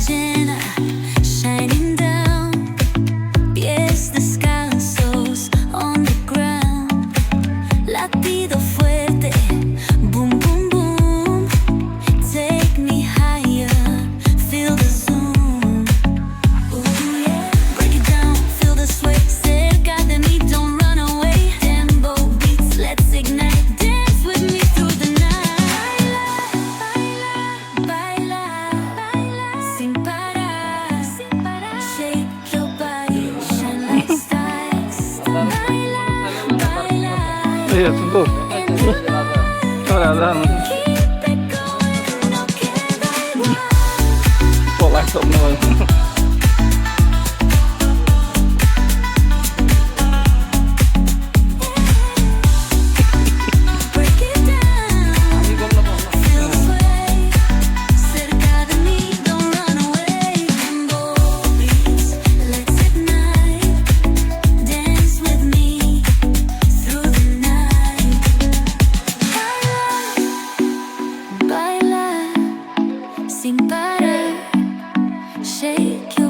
llena, shining down, pies descalzos on the ground, latido fuerte, boom boom boom, take me higher, feel the zoom. Ooh yeah, break it down, feel the sway, cerca de mí, don't run away. Tempo beats, let's ignite, dance with me through the night. Baila, baila, baila, sin parar, sin parar. Shake your body, shine like stars. Baila, baila, Iya, tunggu. Kelihatan. keep it going, no queda igual. Kok langsung nol. Break it down, feel the sway, cerca de mí, don't run away. Tempo beats, let's ignite, dance with me through the night. Baila, baila, sin parar, shake your